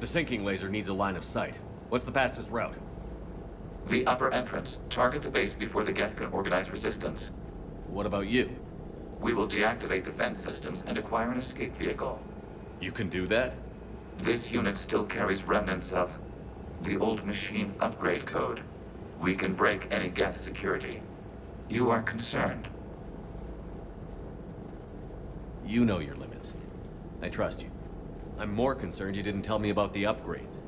sinking laser needs a line of sight. What's the fastest route? The upper entrance. Target the base before the Geth can organize resistance. What about you? We will deactivate defense systems and acquire an escape vehicle. You can do that? This unit still carries remnants of the old machine upgrade code. We can break any Geth security. You are concerned. You know your limits. I trust you. I'm more concerned you didn't tell me about the upgrades.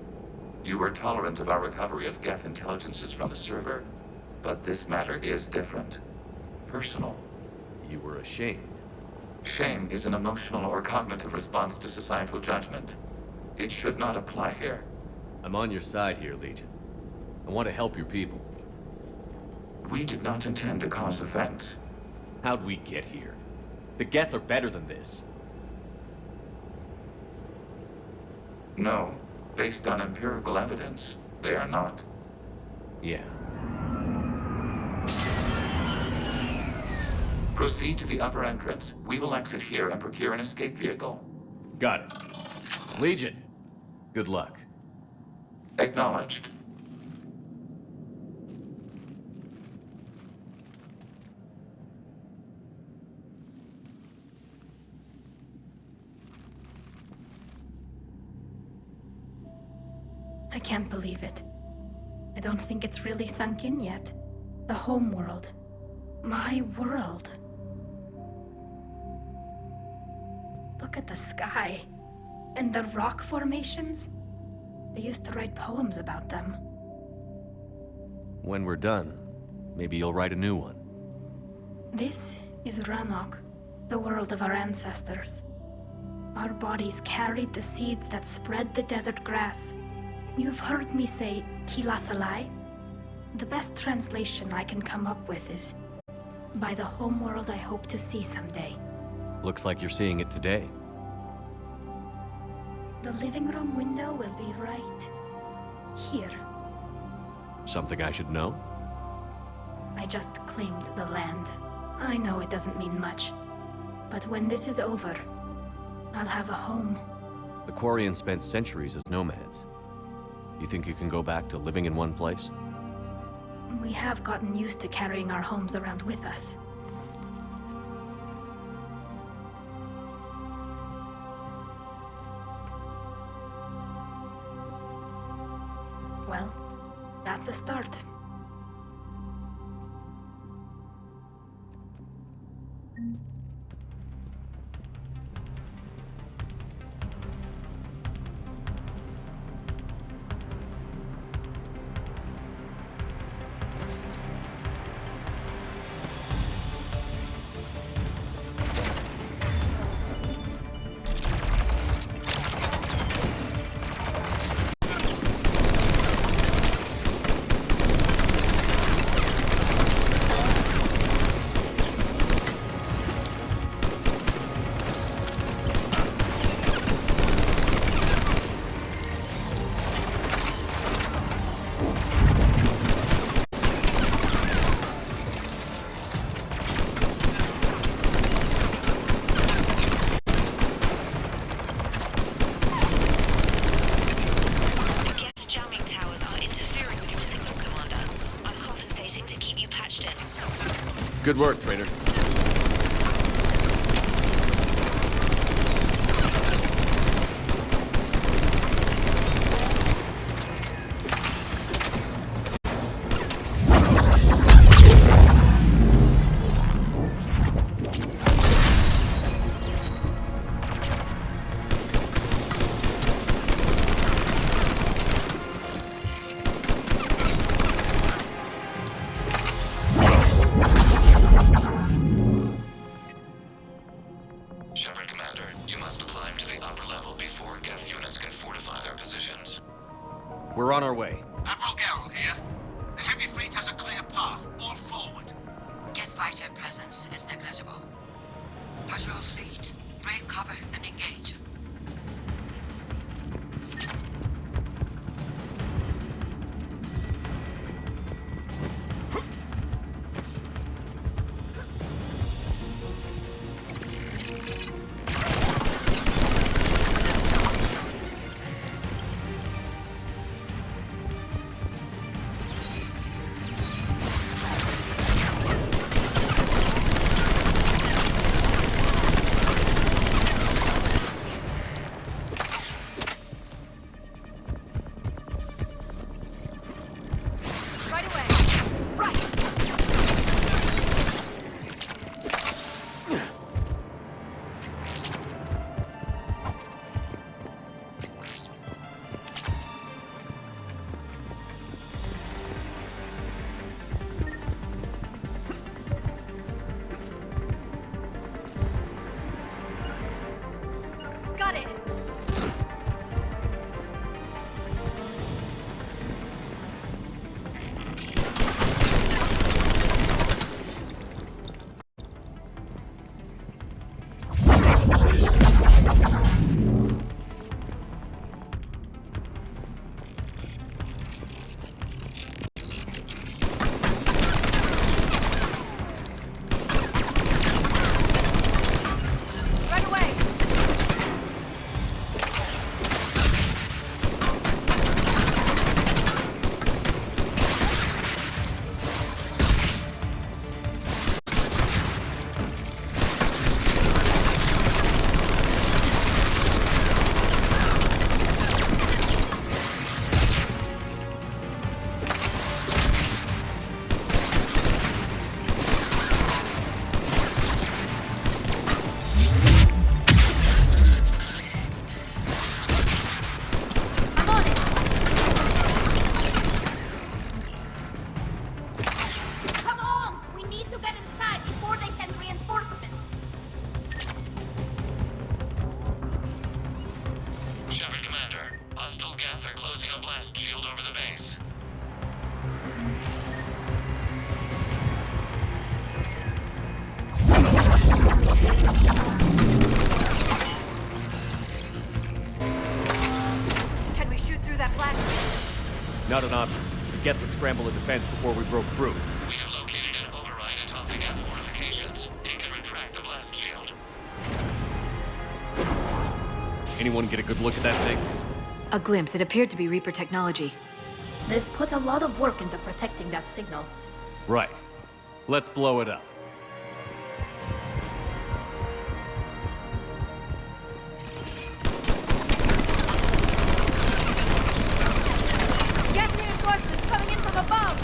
You were tolerant of our recovery of Geth intelligences from the server, but this matter is different. Personal. You were ashamed. Shame is an emotional or cognitive response to societal judgment. It should not apply here. I'm on your side here, Legion. I want to help your people. We did not intend to cause offense. How'd we get here? The Geth are better than this. No. Based on empirical evidence, they are not. Yeah. Proceed to the upper entrance. We will exit here and procure an escape vehicle. Got it. Legion, good luck. Acknowledged. I can't believe it. I don't think it's really sunk in yet. The home world. My world. Look at the sky. And the rock formations. They used to write poems about them. When we're done, maybe you'll write a new one. This is Ranok, the world of our ancestors. Our bodies carried the seeds that spread the desert grass. You've heard me say Kilasalai? The best translation I can come up with is, by the homeworld I hope to see someday. Looks like you're seeing it today. The living room window will be right here. Something I should know? I just claimed the land. I know it doesn't mean much, but when this is over, I'll have a home. The Quarians spent centuries as nomads. You think you can go back to living in one place? We have gotten used to carrying our homes around with us. Well, that's a start. Good work, Trader. Shepard, Commander, you must climb to the upper level before Geth units can fortify their positions. We're on our way. Admiral Garrel here. The heavy fleet has a clear path. All forward. Geth fighter presence is negligible. Patrol fleet, break cover and engage. They're closing a blast shield over the base. Can we shoot through that blast? Not an option. The Geth would scramble the defense before we broke through. We have located an override atop the Geth fortifications. It can retract the blast shield. Anyone get a good look at that thing? A glimpse. It appeared to be Reaper technology. They've put a lot of work into protecting that signal. Right. Let's blow it up. Get reinforcements coming in from above!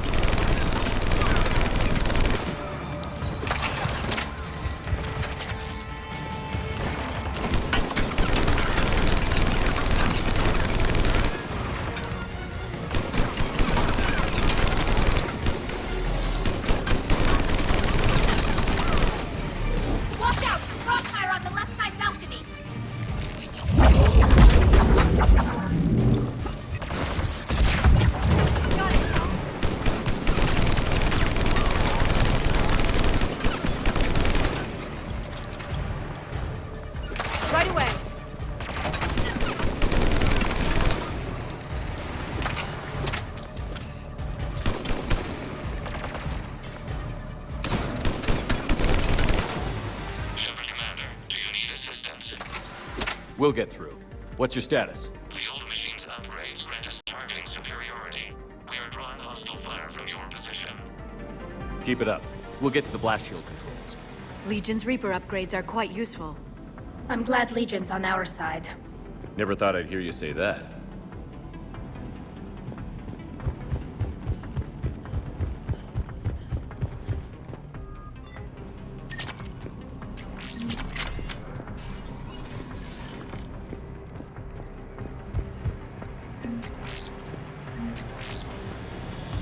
Watch out! Crossfire on the left side balcony! Right away! Shepard, Commander, do you need assistance? We'll get through. What's your status? The old machine's upgrades grant us targeting superiority. We are drawing hostile fire from your position. Keep it up. We'll get to the blast shield controls. Legion's Reaper upgrades are quite useful. I'm glad Legion's on our side. Never thought I'd hear you say that.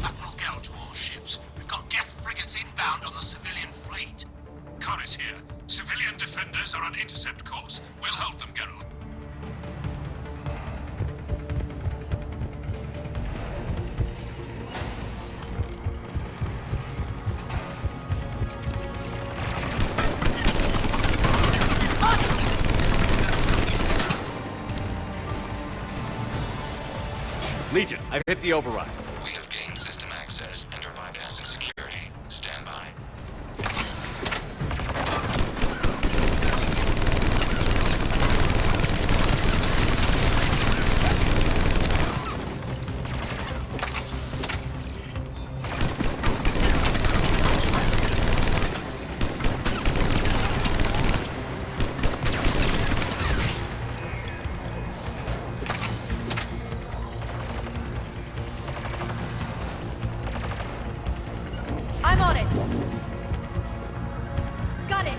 Admiral Gell to all ships. We've got Geth frigates inbound on the civilian fleet. Connor's here. Civilian defenders are on intercept course. We'll hold them, Geralt. Legion, I've hit the override. We have gained system access and are bypassing security. Stand by. I'm on it! Got it!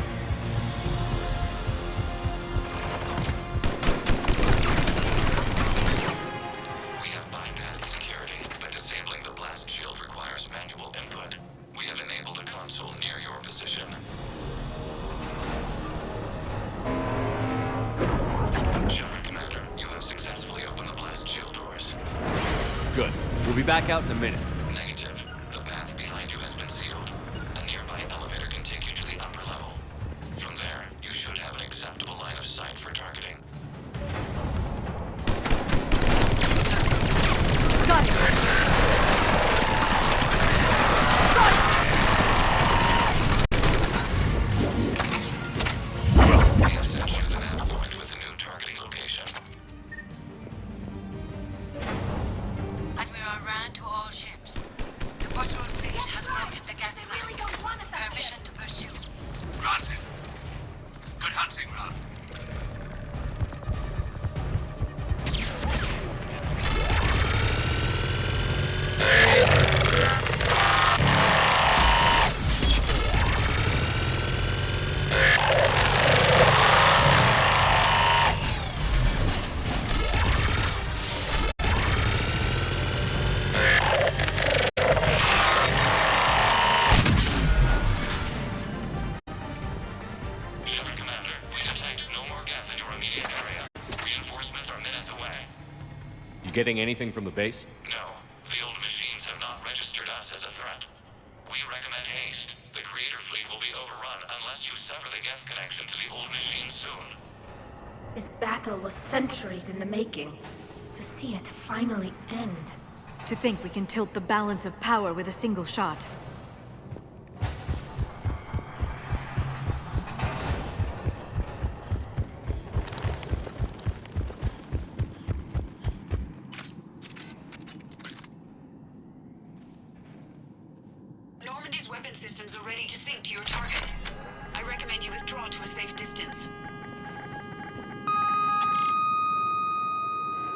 We have bypassed security, but disabling the blast shield requires manual input. We have enabled a console near your position. Shepard, Commander, you have successfully opened the blast shield doors. Good. We'll be back out in a minute. Negative. The path behind you has been sealed. A nearby elevator can take you to the upper level. From there, you should have an acceptable line of sight for targeting. Got it! We have sent you the nav point with a new targeting location. Admiral Rand to all ships. The patrol fleet has broken the Geth line. Permission to pursue. Granted. Good hunting, Run. Shepard, Commander, we detect getting anything from the base? No, the old machines have not registered us as a threat. We recommend haste. The Creator fleet will be overrun unless you sever the Geth connection to the old machine soon. This battle was centuries in the making. To see it finally end. To think we can tilt the balance of power with a single shot. Normandy's weapon systems are ready to sync to your target. I recommend you withdraw to a safe distance.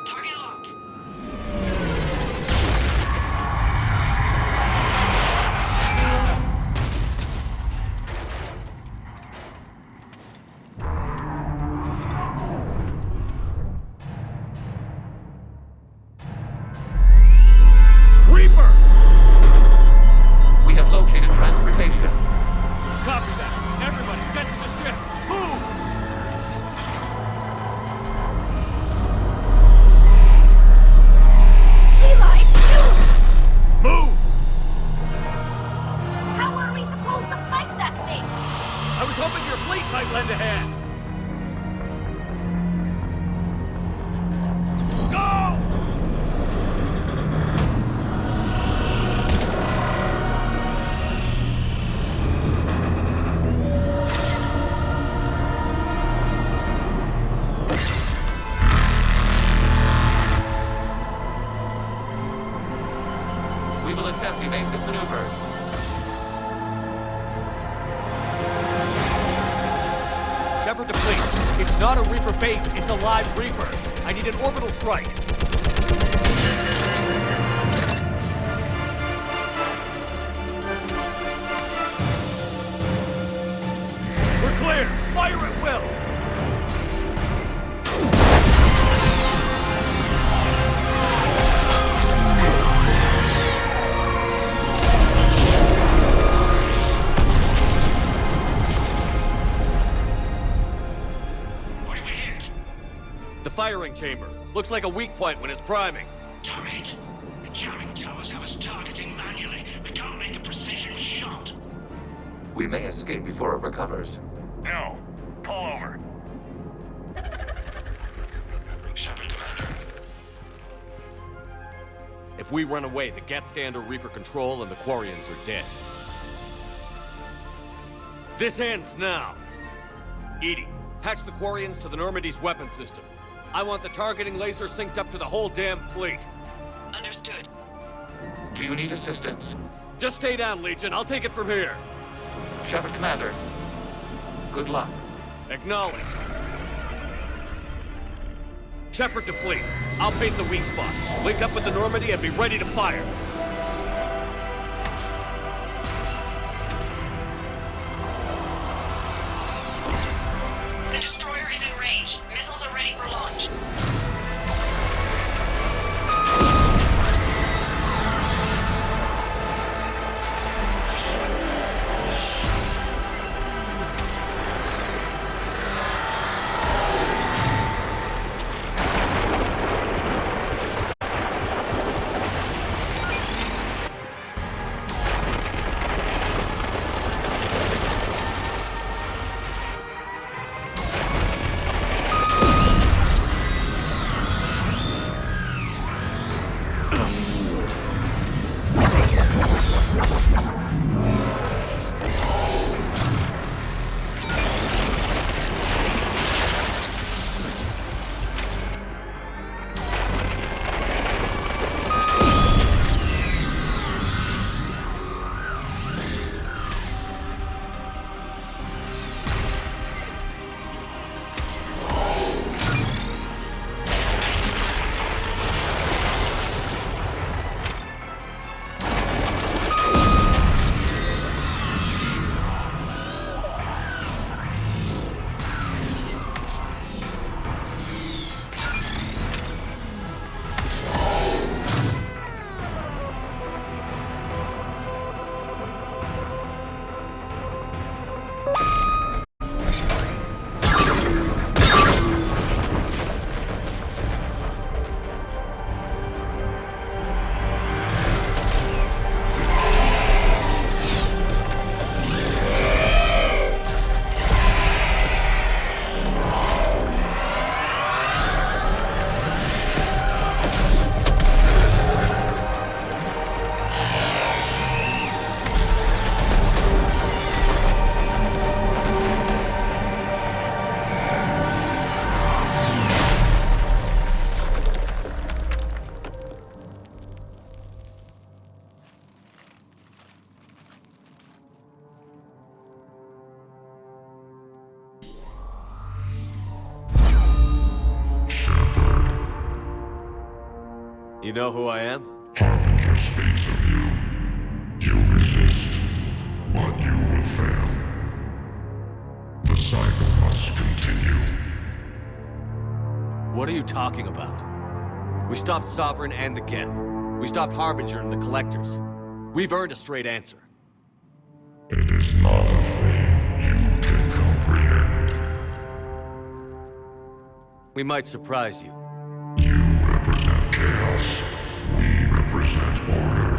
Target locked. Reaper! We have located transportation. Copy that. Everybody, get to the ship. Move! Eli, Move! how are we supposed to fight that thing? I was hoping your fleet might lend a hand. Go! We will attempt evasive maneuvers. Shepard to fleet. It's not a Reaper base, it's a live Reaper. I need an orbital strike. We're clear! Fire at will! What did we hit? The firing chamber. Looks like a weak point when it's priming. Damn it! The jamming towers have us targeting manually. We can't make a precision shot. We may escape before it recovers. No. Pull over. Shepard, Commander. If we run away, the Geth stand under Reaper control and the Quarians are dead. This ends now. Edie, patch the Quarians to the Normandy's weapon system. I want the targeting laser synced up to the whole damn fleet. Understood. Do you need assistance? Just stay down, Legion. I'll take it from here. Shepard, Commander. Good luck. Acknowledged. Shepard to fleet. I'll paint the weak spot. Link up with the Normandy and be ready to fire. The destroyer is in range. Missiles are ready for launch. You know who I am? Harbinger speaks of you. You resist, but you will fail. The cycle must continue. What are you talking about? We stopped Sovereign and the Geth. We stopped Harbinger and the Collectors. We've earned a straight answer. It is not a thing you can comprehend. We might surprise you. You represent chaos. We represent order.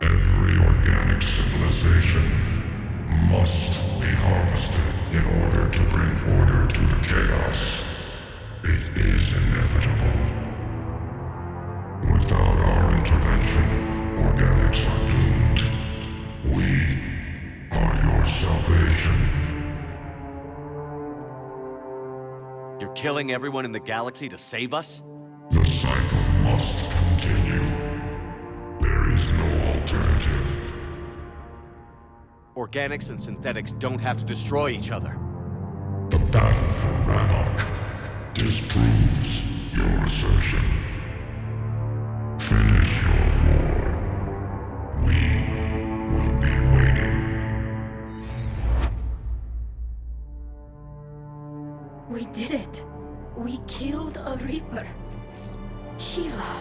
Every organic civilization must be harvested in order to bring order to the chaos. It is inevitable. Without our intervention, organics are doomed. We are your salvation. You're killing everyone in the galaxy to save us? The cycle must continue. There is no alternative. Organics and synthetics don't have to destroy each other. The battle for Rannoch disproves your assertion. Finish your war. We will be waiting. We did it. We killed a Reaper. Gila.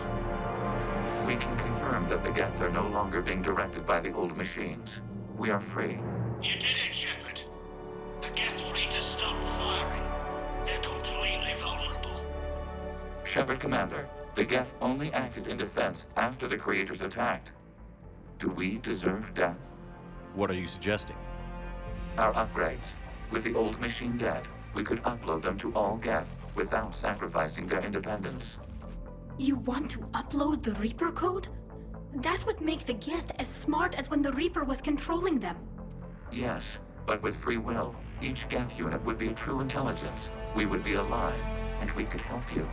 We can confirm that the Geth are no longer being directed by the old machines. We are free. You did it, Shepard. The Geth fleet has stopped firing. They're completely vulnerable. Shepard, Commander, the Geth only acted in defense after the Creators attacked. Do we deserve death? What are you suggesting? Our upgrades. With the old machine dead, we could upload them to all Geth without sacrificing their independence. You want to upload the Reaper code? That would make the Geth as smart as when the Reaper was controlling them. Yes, but with free will, each Geth unit would be a true intelligence. We would be alive, and we could help you.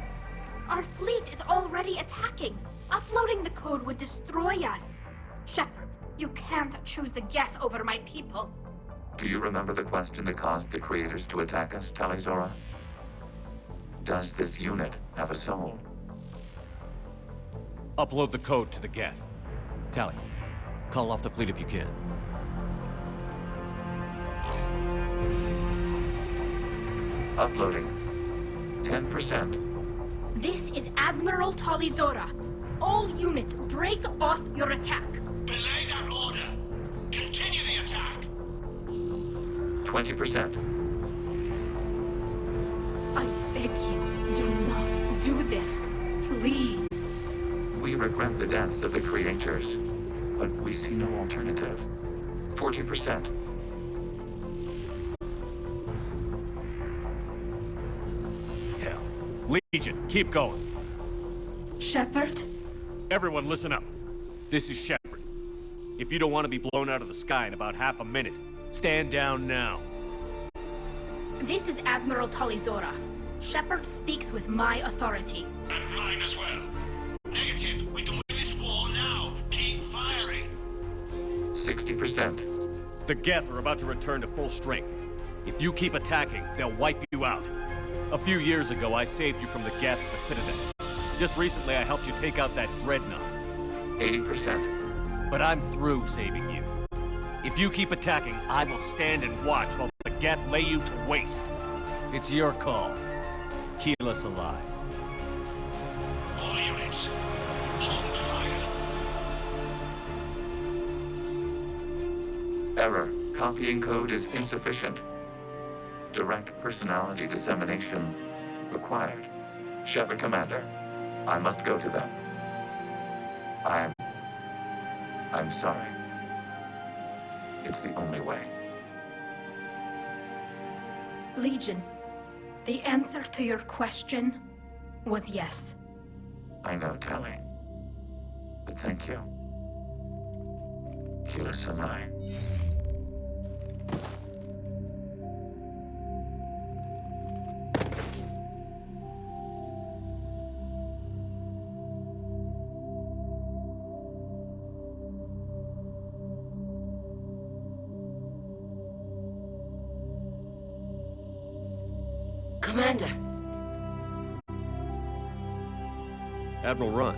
Our fleet is already attacking. Uploading the code would destroy us. Shepard, you can't choose the Geth over my people. Do you remember the question that caused the Creators to attack us, Talizora? Does this unit have a soul? Upload the code to the Geth. Tally, call off the fleet if you can. Uploading. 10%. This is Admiral Talizora. All units, break off your attack. Belay that order. Continue the attack. 20%. I beg you, do not do this. Please. We regret the deaths of the Creators, but we see no alternative. 40%. Hell. Legion, keep going. Shepard? Everyone listen up. This is Shepard. If you don't want to be blown out of the sky in about half a minute, stand down now. This is Admiral Talizora. Shepard speaks with my authority. And mine as well. Negative. We can win this war now. Keep firing. 60%. The Geth are about to return to full strength. If you keep attacking, they'll wipe you out. A few years ago, I saved you from the Geth at the Citadel. Just recently, I helped you take out that dreadnought. 80%. But I'm through saving you. If you keep attacking, I will stand and watch while the Geth lay you to waste. It's your call. Keep us alive. All units, hold fire. Error. Copying code is insufficient. Direct personality dissemination required. Shepard, Commander, I must go to them. I'm sorry. It's the only way. Legion, the answer to your question was yes. I know, Tally. But thank you. Kila Sanai. Commander, Admiral Run.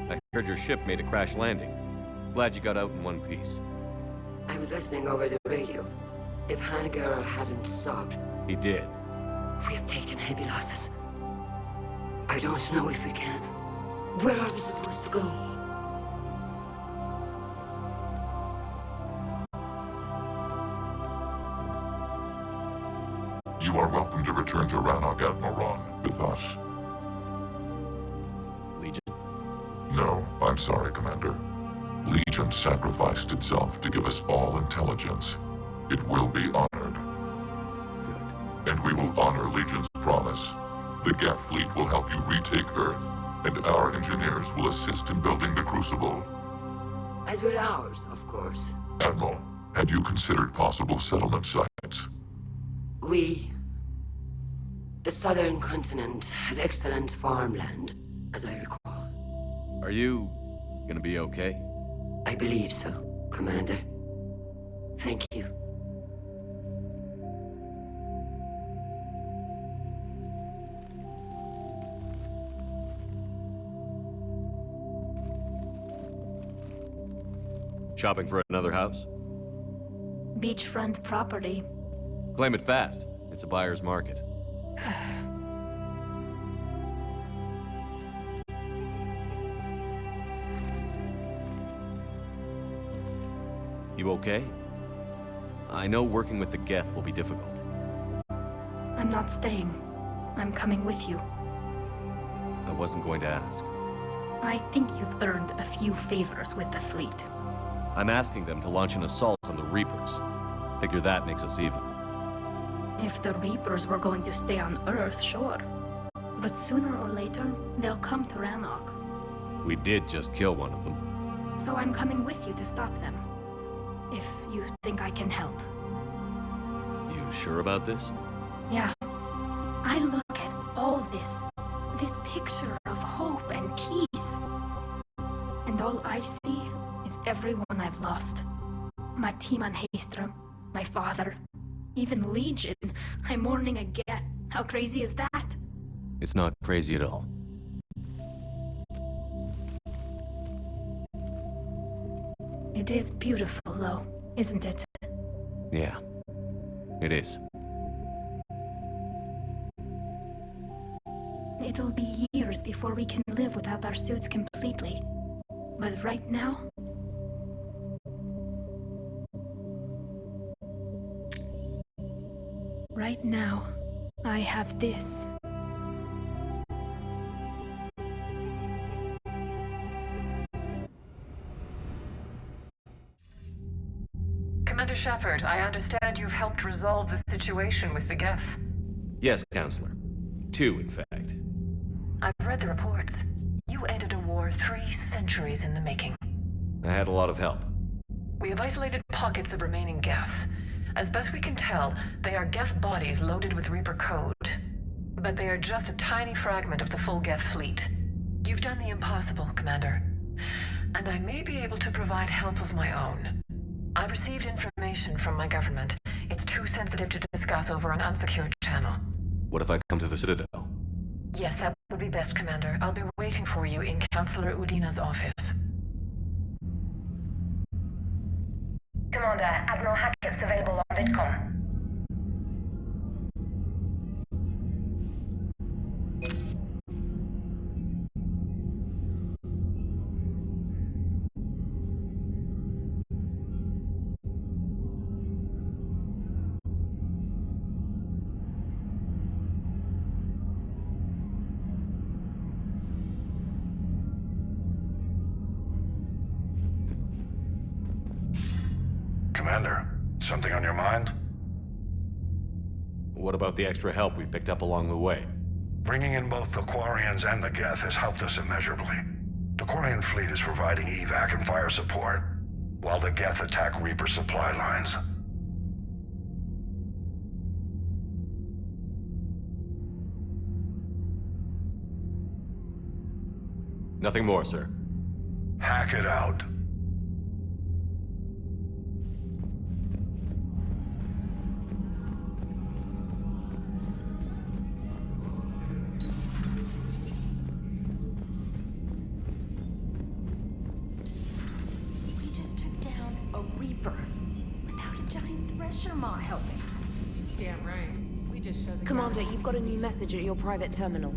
I heard your ship made a crash landing. Glad you got out in one piece. I was listening over the radio. If Hanagura hadn't stopped, He did. we have taken heavy losses. I don't know if we can. Where are we supposed to go? You are welcome to return to Rannoch, Admiral Ron, with us. Legion? No, I'm sorry, Commander. Legion sacrificed itself to give us all intelligence. It will be honored. Good. And we will honor Legion's promise. The Geth fleet will help you retake Earth, and our engineers will assist in building the Crucible. As will ours, of course. Admiral, had you considered possible settlement sites? The southern continent had excellent farmland, as I recall. Are you gonna be okay? I believe so, Commander. Thank you. Shopping for another house? Beachfront property. Claim it fast. It's a buyer's market. You okay? I know working with the Geth will be difficult. I'm not staying. I'm coming with you. I wasn't going to ask. I think you've earned a few favors with the fleet. I'm asking them to launch an assault on the Reapers. Figure that makes us even. If the Reapers were going to stay on Earth, sure. But sooner or later, they'll come to Rannoch. We did just kill one of them. So I'm coming with you to stop them. If you think I can help. You sure about this? Yeah. I look at all this picture of hope and peace. And all I see is everyone I've lost. My team on Haystrom, my father, even Legion. I'm mourning a Geth. How crazy is that? It's not crazy at all. It is beautiful, though, isn't it? Yeah, it is. It'll be years before we can live without our suits completely. But right now... Right now, I have this. Commander Shepard, I understand you've helped resolve the situation with the Geth. Yes, Counselor. 2, in fact. I've read the reports. You ended a war 3 centuries in the making. I had a lot of help. We have isolated pockets of remaining Geth. As best we can tell, they are Geth bodies loaded with Reaper code. But they are just a tiny fragment of the full Geth fleet. You've done the impossible, Commander. And I may be able to provide help of my own. I've received information from my government. It's too sensitive to discuss over an unsecured channel. What if I come to the Citadel? Yes, that would be best, Commander. I'll be waiting for you in Counselor Udina's office. Commander, Admiral Hackett's available on VidCom. Commander, something on your mind? What about the extra help we've picked up along the way? Bringing in both the Quarians and the Geth has helped us immeasurably. The Quarian fleet is providing evac and fire support, while the Geth attack Reaper supply lines. Nothing more, sir. Hack it out. Reaper. Without a giant thresher maw helping. Damn right. We just showed the Commander, you've got a new message at your private terminal.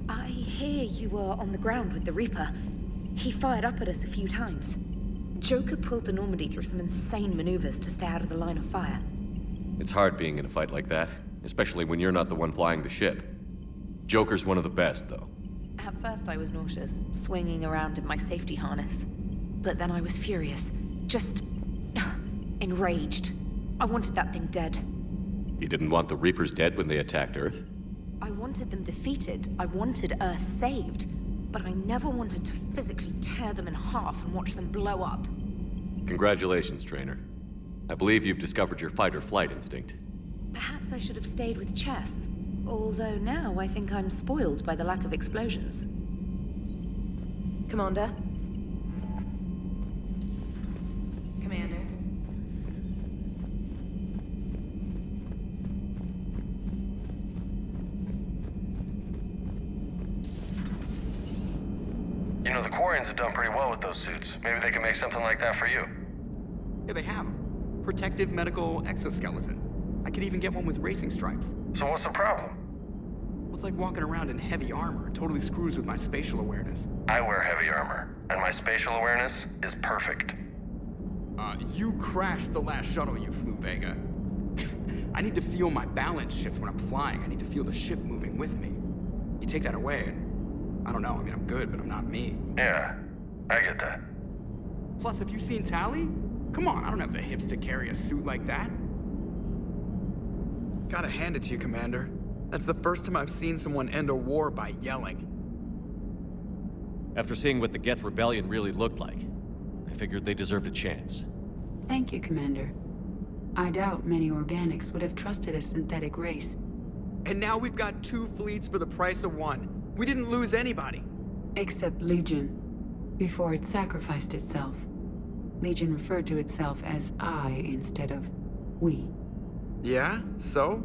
I hear you were on the ground with the Reaper. He fired up at us a few times. Joker pulled the Normandy through some insane maneuvers to stay out of the line of fire. It's hard being in a fight like that, especially when you're not the one flying the ship. Joker's one of the best, though. At first I was nauseous, swinging around in my safety harness. But then I was furious. Just... enraged. I wanted that thing dead. You didn't want the Reapers dead when they attacked Earth? I wanted them defeated. I wanted Earth saved. But I never wanted to physically tear them in half and watch them blow up. Congratulations, Trainer. I believe you've discovered your fight-or-flight instinct. Perhaps I should have stayed with chess. Although now I think I'm spoiled by the lack of explosions. Commander? Commander. You know, the Quarians have done pretty well with those suits. Maybe they can make something like that for you. Yeah, they have 'em. Protective medical exoskeleton. I could even get one with racing stripes. So what's the problem? Well, it's like walking around in heavy armor. It totally screws with my spatial awareness. I wear heavy armor, and my spatial awareness is perfect. You crashed the last shuttle you flew, Vega. I need to feel my balance shift when I'm flying. I need to feel the ship moving with me. You take that away, and I don't know. I mean, I'm good, but I'm not me. Yeah, I get that. Plus, have you seen Tally? Come on, I don't have the hips to carry a suit like that. Gotta hand it to you, Commander. That's the first time I've seen someone end a war by yelling. After seeing what the Geth Rebellion really looked like, I figured they deserved a chance. Thank you, Commander. I doubt many organics would have trusted a synthetic race. And now we've got 2 fleets for the price of 1. We didn't lose anybody. Except Legion. Before it sacrificed itself. Legion referred to itself as I instead of we. Yeah? So?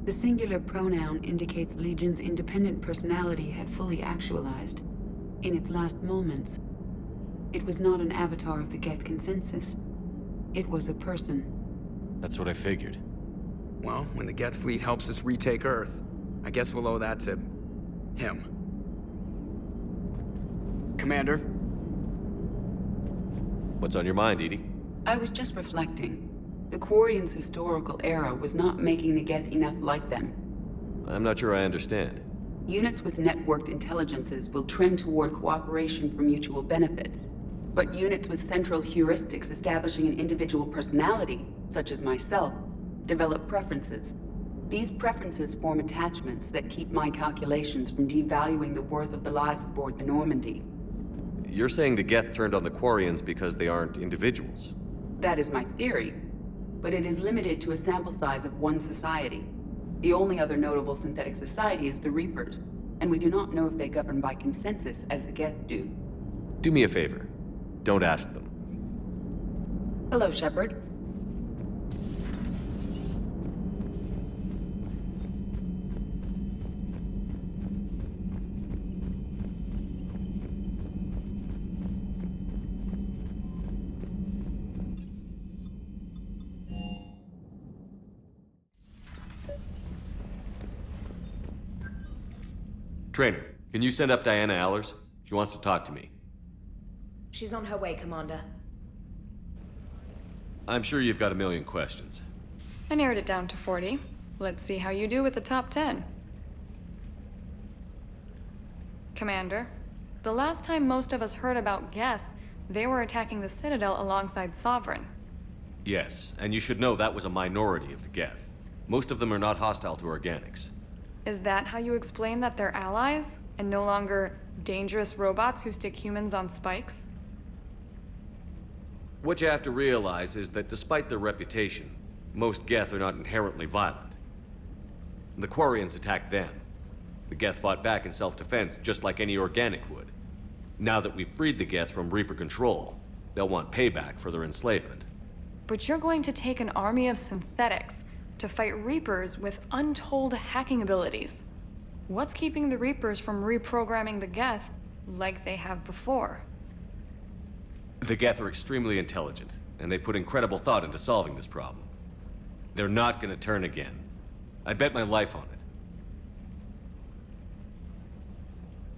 The singular pronoun indicates Legion's independent personality had fully actualized. In its last moments, it was not an avatar of the Geth consensus. It was a person. That's what I figured. Well, when the Geth fleet helps us retake Earth, I guess we'll owe that to... him. Commander? What's on your mind, Edie? I was just reflecting. The Quarians' historical era was not making the Geth enough like them. I'm not sure I understand. Units with networked intelligences will trend toward cooperation for mutual benefit. But units with central heuristics establishing an individual personality, such as myself, develop preferences. These preferences form attachments that keep my calculations from devaluing the worth of the lives aboard the Normandy. You're saying the Geth turned on the Quarians because they aren't individuals? That is my theory, but it is limited to a sample size of one society. The only other notable synthetic society is the Reapers, and we do not know if they govern by consensus as the Geth do. Do me a favor. Don't ask them. Hello, Shepard. Trainer, can you send up Diana Allers? She wants to talk to me. She's on her way, Commander. I'm sure you've got a million questions. I narrowed it down to 40. Let's see how you do with the top 10. Commander, the last time most of us heard about Geth, they were attacking the Citadel alongside Sovereign. Yes, and you should know that was a minority of the Geth. Most of them are not hostile to organics. Is that how you explain that they're allies, and no longer dangerous robots who stick humans on spikes? What you have to realize is that despite their reputation, most Geth are not inherently violent. The Quarians attacked them. The Geth fought back in self-defense just like any organic would. Now that we've freed the Geth from Reaper control, they'll want payback for their enslavement. But you're going to take an army of synthetics to fight Reapers with untold hacking abilities. What's keeping the Reapers from reprogramming the Geth like they have before? The Geth are extremely intelligent, and they put incredible thought into solving this problem. They're not gonna turn again. I bet my life on it.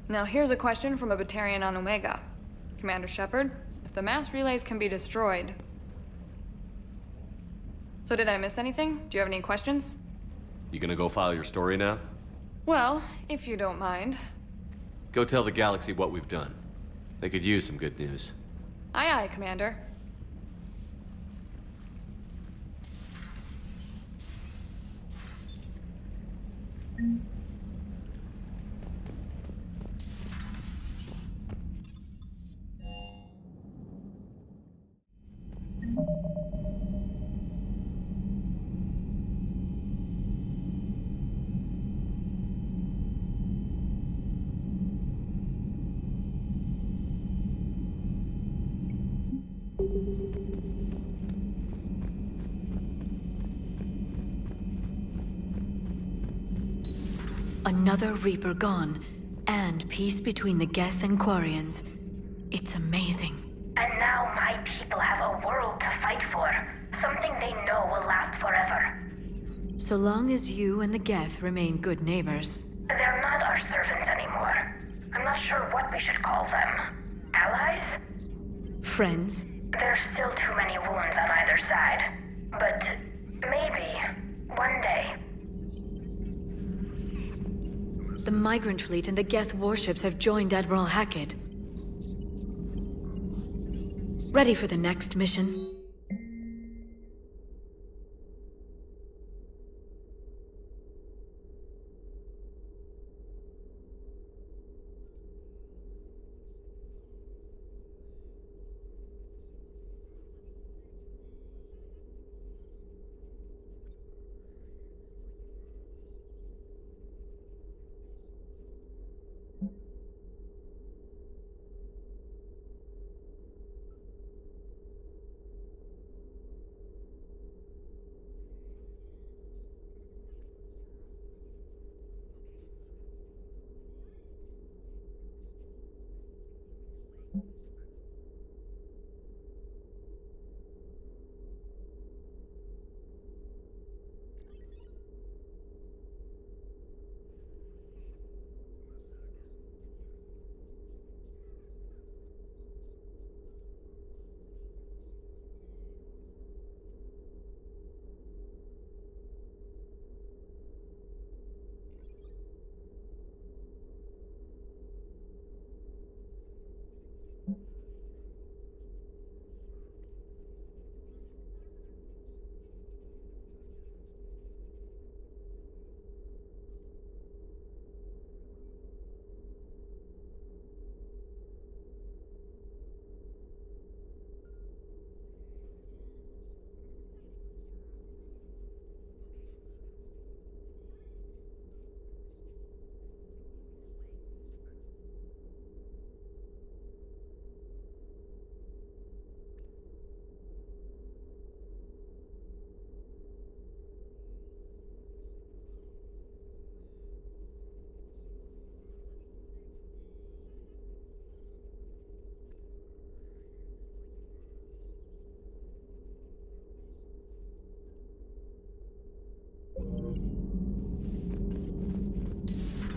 Now here's a question from a Batarian on Omega. Commander Shepard, if the mass relays can be destroyed... So did I miss anything? Do you have any questions? You gonna go file your story now? Well, if you don't mind. Go tell the galaxy what we've done. They could use some good news. Aye aye, Commander. Another Reaper gone, and peace between the Geth and Quarians. It's amazing. And now my people have a world to fight for. Something they know will last forever. So long as you and the Geth remain good neighbors. They're not our servants anymore. I'm not sure what we should call them. Allies? Friends? There's still too many wounds on either side. But maybe, one day. The Migrant Fleet and the Geth warships have joined Admiral Hackett. Ready for the next mission?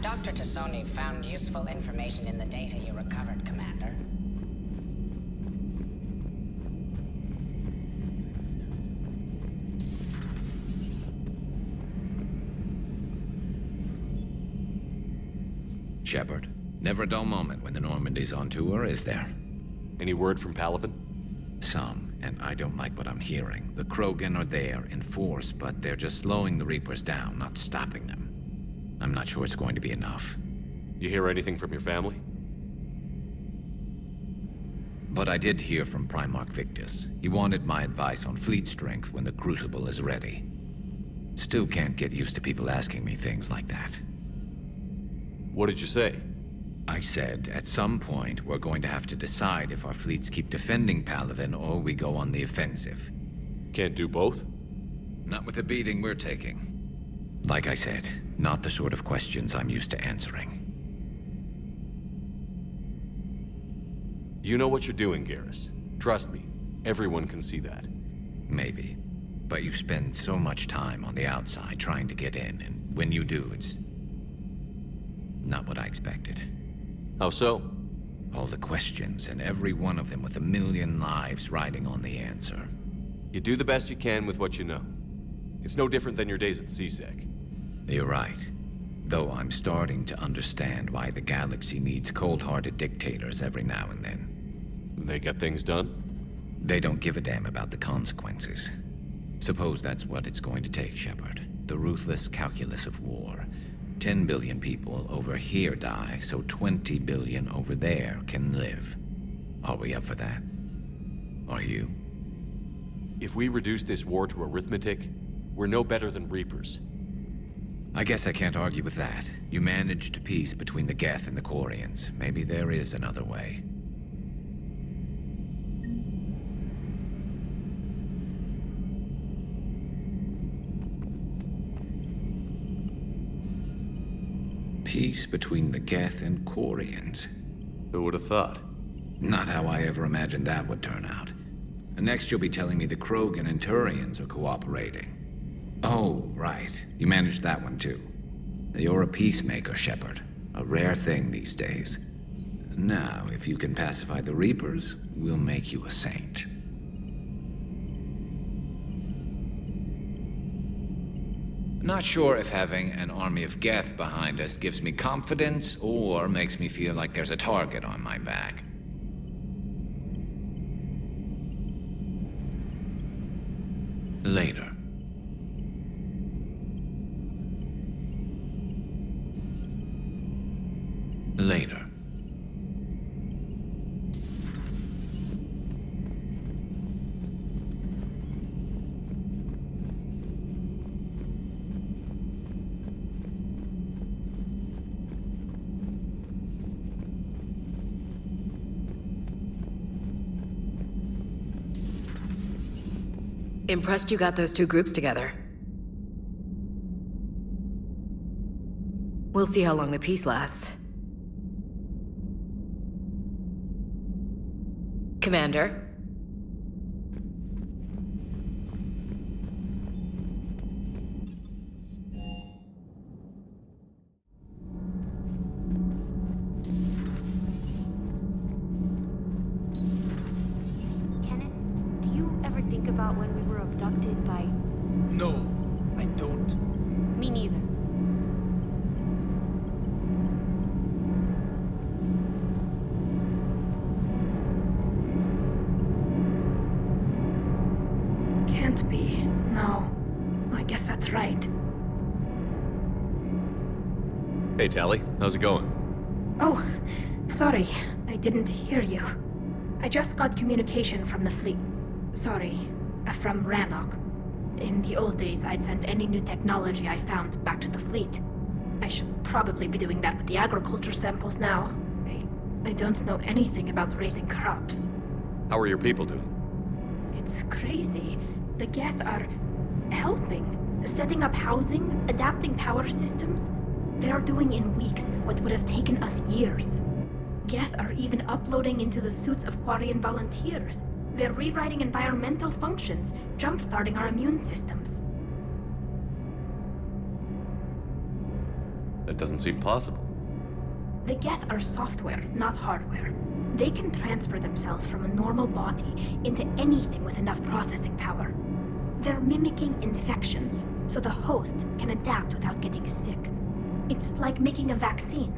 Dr. Tassoni found useful information in the data you recovered, Commander. Shepard, never a dull moment when the Normandy's on tour, is there? Any word from Palaven? Some, and I don't like what I'm hearing. The Krogan are there in force, but they're just slowing the Reapers down, not stopping them. I'm not sure it's going to be enough. You hear anything from your family? But I did hear from Primarch Victus. He wanted my advice on fleet strength when the Crucible is ready. Still can't get used to people asking me things like that. What did you say? I said, at some point, we're going to have to decide if our fleets keep defending Palaven or we go on the offensive. Can't do both? Not with the beating we're taking. Like I said, not the sort of questions I'm used to answering. You know what you're doing, Garrus. Trust me, everyone can see that. Maybe. But you spend so much time on the outside trying to get in, and when you do, it's not what I expected. How so? All the questions, and every one of them with a million lives riding on the answer. You do the best you can with what you know. It's no different than your days at CSEC. You're right. Though I'm starting to understand why the galaxy needs cold-hearted dictators every now and then. They get things done? They don't give a damn about the consequences. Suppose that's what it's going to take, Shepard. The ruthless calculus of war. 10 billion people over here die, so 20 billion over there can live. Are we up for that? Are you? If we reduce this war to arithmetic, we're no better than Reapers. I guess I can't argue with that. You managed peace between the Geth and the Quarians. Maybe there is another way. Peace between the Geth and Quarians. Who would have thought? Not how I ever imagined that would turn out. And next you'll be telling me the Krogan and Turians are cooperating. Oh, right. You managed that one too. You're a peacemaker, Shepard. A rare thing these days. Now, if you can pacify the Reapers, we'll make you a saint. Not sure if having an army of Geth behind us gives me confidence or makes me feel like there's a target on my back. Later. Later. Impressed you got those two groups together. We'll see how long the peace lasts. Commander? Kenneth, do you ever think about when we were abducted by... No, I don't. Me neither. Can't be. No. I guess that's right. Hey, Tali. How's it going? Oh, sorry. I didn't hear you. I just got communication from the fleet. Sorry, from Rannoch. In the old days, I'd send any new technology I found back to the fleet. I should probably be doing that with the agriculture samples now. I don't know anything about raising crops. How are your people doing? It's crazy. The Geth are helping, setting up housing, adapting power systems. They are doing in weeks what would have taken us years. Geth are even uploading into the suits of Quarian volunteers. They're rewriting environmental functions, jump-starting our immune systems. That doesn't seem possible. The Geth are software, not hardware. They can transfer themselves from a normal body into anything with enough processing power. They're mimicking infections, so the host can adapt without getting sick. It's like making a vaccine.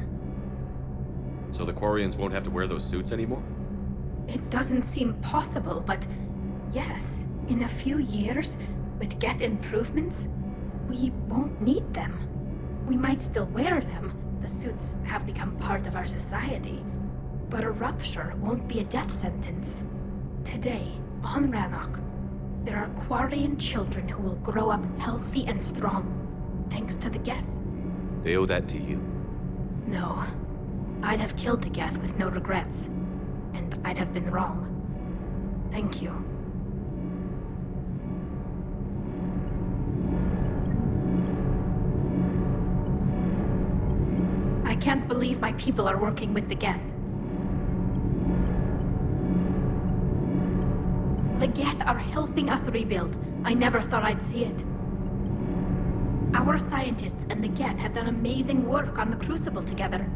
So the Quarians won't have to wear those suits anymore? It doesn't seem possible, but yes, in a few years, with Geth improvements, we won't need them. We might still wear them. The suits have become part of our society. But a rupture won't be a death sentence. Today, on Rannoch, there are Quarian children who will grow up healthy and strong, thanks to the Geth. They owe that to you. No. I'd have killed the Geth with no regrets. And I'd have been wrong. Thank you. I can't believe my people are working with the Geth. The Geth are helping us rebuild. I never thought I'd see it. Our scientists and the Geth have done amazing work on the Crucible together.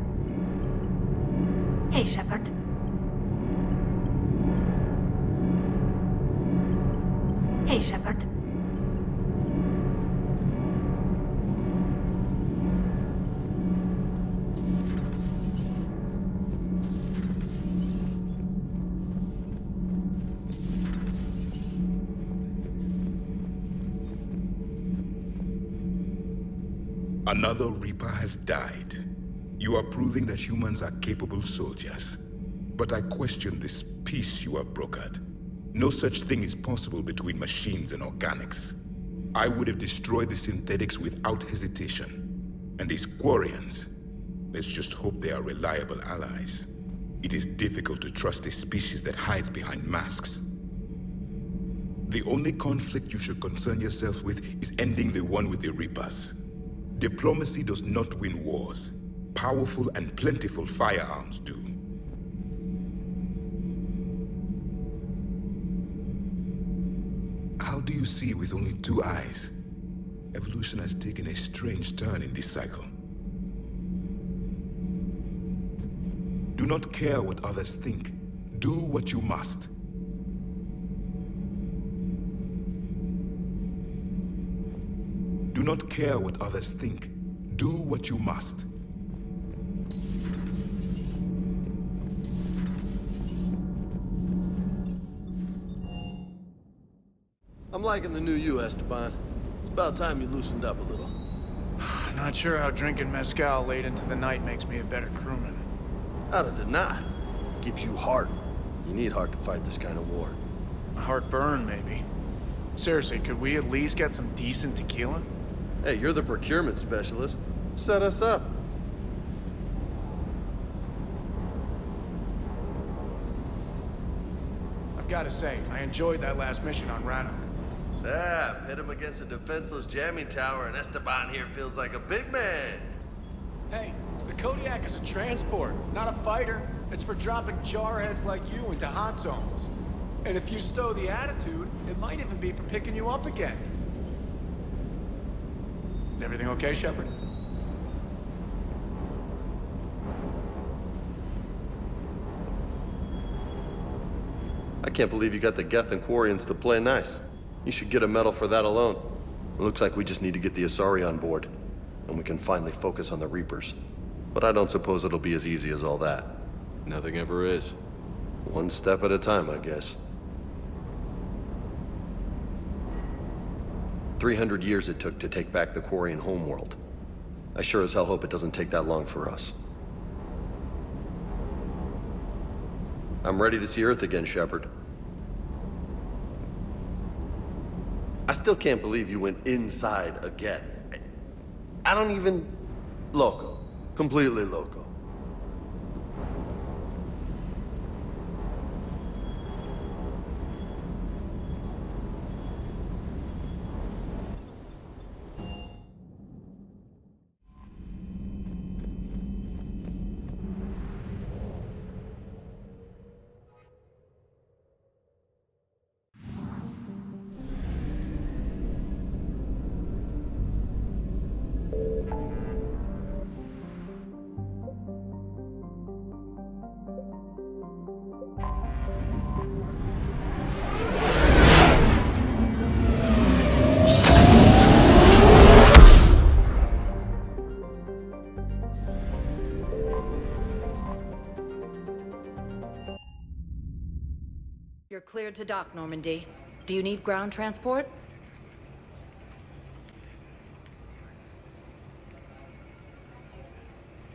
Hey, Shepard. Hey, Shepard. Another Reaper has died. You are proving that humans are capable soldiers. But I question this peace you have brokered. No such thing is possible between machines and organics. I would have destroyed the synthetics without hesitation. And these Quarians, let's just hope they are reliable allies. It is difficult to trust a species that hides behind masks. The only conflict you should concern yourself with is ending the one with the Reapers. Diplomacy does not win wars. Powerful and plentiful firearms do. How do you see with only 2 eyes? Evolution has taken a strange turn in this cycle. Do not care what others think. Do what you must. Do not care what others think. Do what you must. I'm liking the new you, Esteban. It's about time you loosened up a little. Not sure how drinking mezcal late into the night makes me a better crewman. How does it not? Gives you heart. You need heart to fight this kind of war. A heartburn, maybe. Seriously, could we at least get some decent tequila? Hey, you're the procurement specialist. Set us up. I've got to say, I enjoyed that last mission on Rannoch. Yeah, pit him against a defenseless jamming tower and Esteban here feels like a big man. Hey, the Kodiak is a transport, not a fighter. It's for dropping jarheads like you into hot zones. And if you stow the attitude, it might even be for picking you up again. Is everything okay, Shepard? I can't believe you got the Geth and Quarians to play nice. You should get a medal for that alone. It looks like we just need to get the Asari on board, and we can finally focus on the Reapers. But I don't suppose it'll be as easy as all that. Nothing ever is. One step at a time, I guess. 300 years it took to take back the Quarian homeworld. I sure as hell hope it doesn't take that long for us. I'm ready to see Earth again, Shepard. I still can't believe you went inside again. I don't even... Loco. Completely loco. You're cleared to dock, Normandy. Do you need ground transport?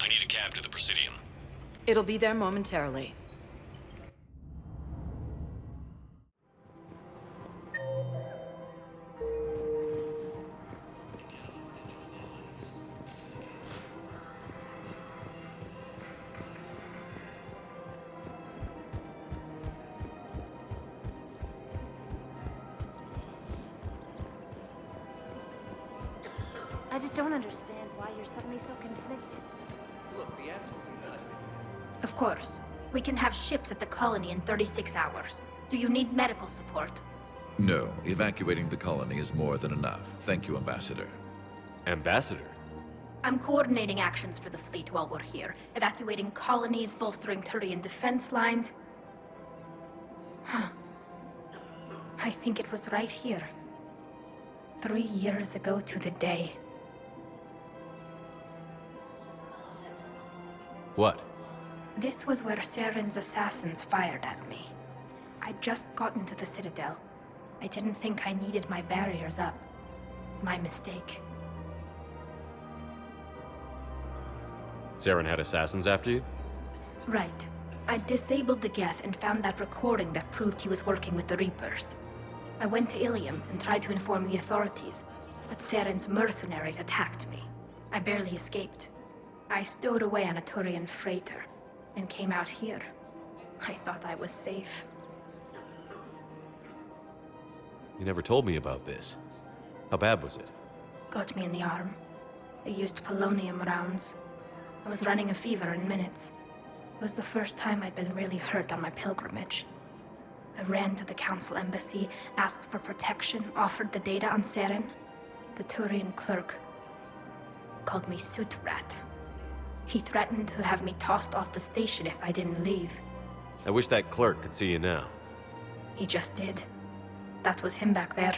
I need a cab to the Presidium. It'll be there momentarily. I just don't understand why you're suddenly so conflicted. Look, the answer is Of course. We can have ships at the colony in 36 hours. Do you need medical support? No, evacuating the colony is more than enough. Thank you, Ambassador. Ambassador? I'm coordinating actions for the fleet while we're here. Evacuating colonies, bolstering Turian defense lines. I think it was right here. 3 years ago to the day. What? This was where Saren's assassins fired at me. I'd just gotten to the Citadel. I didn't think I needed my barriers up. My mistake. Saren had assassins after you? Right. I disabled the Geth and found that recording that proved he was working with the Reapers. I went to Ilium and tried to inform the authorities, but Saren's mercenaries attacked me. I barely escaped. I stowed away on a Turian freighter and came out here. I thought I was safe. You never told me about this. How bad was it? Got me in the arm. They used polonium rounds. I was running a fever in minutes. It was the first time I'd been really hurt on my pilgrimage. I ran to the Council embassy, asked for protection, offered the data on Saren. The Turian clerk called me Soot Rat. He threatened to have me tossed off the station if I didn't leave. I wish that clerk could see you now. He just did. That was him back there.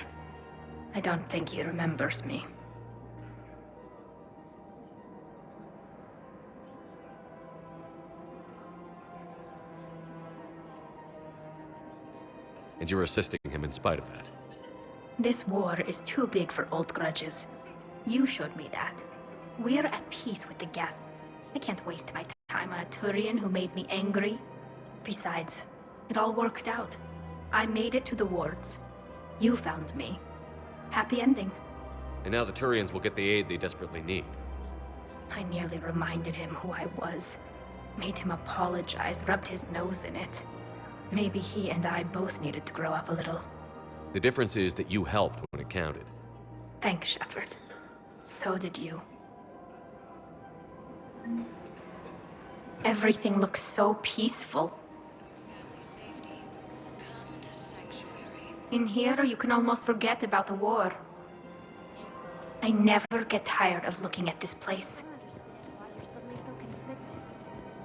I don't think he remembers me. And you're assisting him in spite of that. This war is too big for old grudges. You showed me that. We're at peace with the Geth. I can't waste my time on a Turian who made me angry. Besides, it all worked out. I made it to the wards. You found me. Happy ending. And now the Turians will get the aid they desperately need. I nearly reminded him who I was. Made him apologize, rubbed his nose in it. Maybe he and I both needed to grow up a little. The difference is that you helped when it counted. Thanks, Shepard. So did you. Everything looks so peaceful. In here, you can almost forget about the war. I never get tired of looking at this place.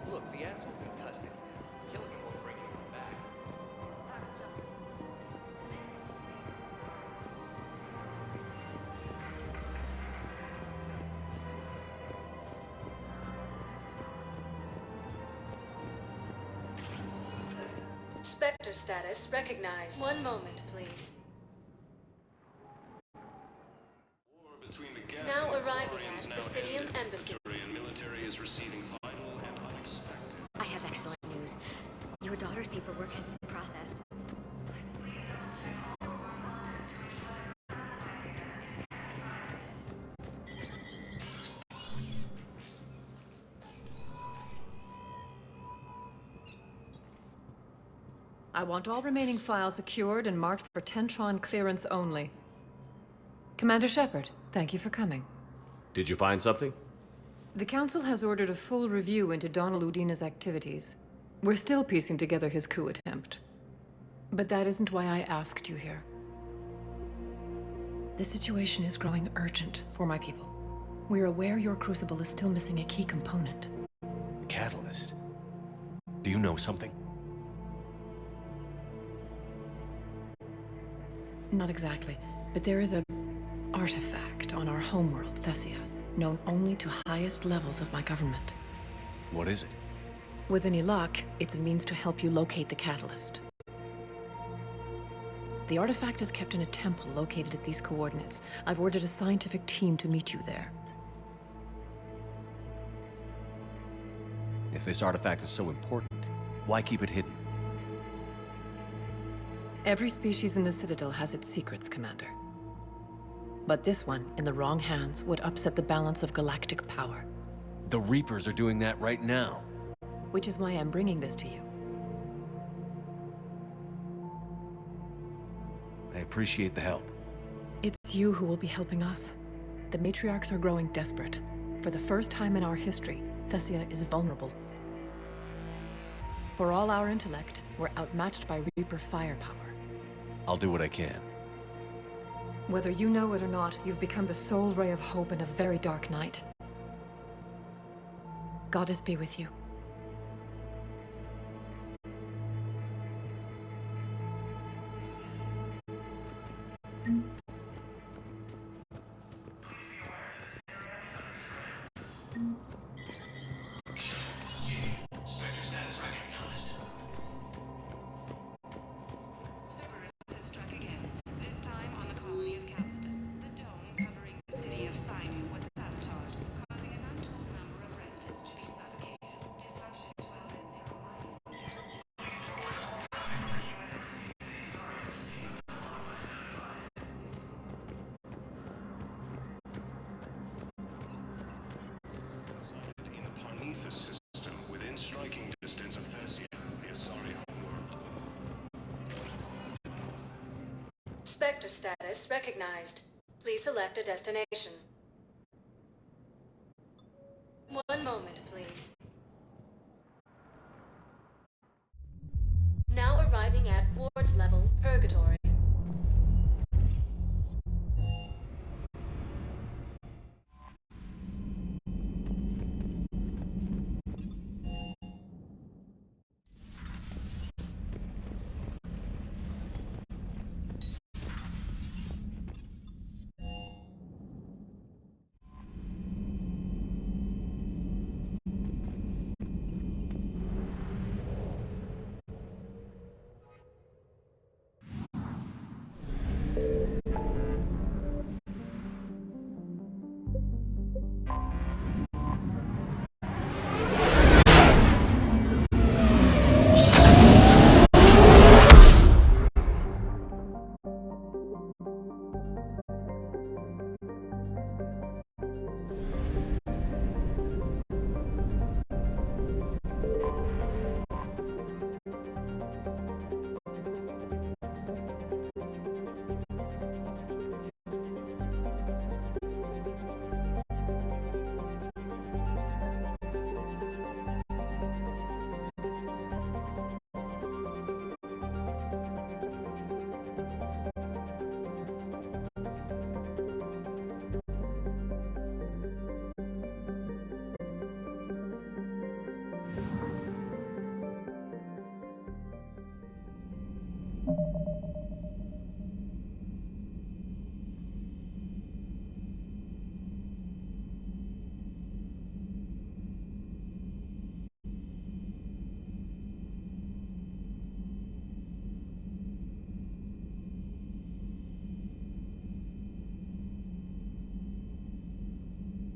Look, the asshole's been custody. Killing him won't bring him back. Spectre status recognized. One moment, please. Now arriving at Presidium Embassy. Military is receiving vital and unexpected. I have excellent news. Your daughter's paperwork has been processed. I want all remaining files secured and marked for Tentron clearance only. Commander Shepard, thank you for coming. Did you find something? The Council has ordered a full review into Donald Udina's activities. We're still piecing together his coup attempt. But that isn't why I asked you here. The situation is growing urgent for my people. We're aware your crucible is still missing a key component. The catalyst. Do you know something? Not exactly, but there is a artifact on our homeworld, Thessia, known only to highest levels of my government. What is it? With any luck, it's a means to help you locate the catalyst. The artifact is kept in a temple located at these coordinates. I've ordered a scientific team to meet you there. If this artifact is so important, why keep it hidden? Every species in the Citadel has its secrets, Commander. But this one, in the wrong hands, would upset the balance of galactic power. The Reapers are doing that right now. Which is why I'm bringing this to you. I appreciate the help. It's you who will be helping us. The matriarchs are growing desperate. For the first time in our history, Thessia is vulnerable. For all our intellect, we're outmatched by Reaper firepower. I'll do what I can. Whether you know it or not, you've become the sole ray of hope in a very dark night. Goddess be with you. Spectre status recognized. Please select a destination.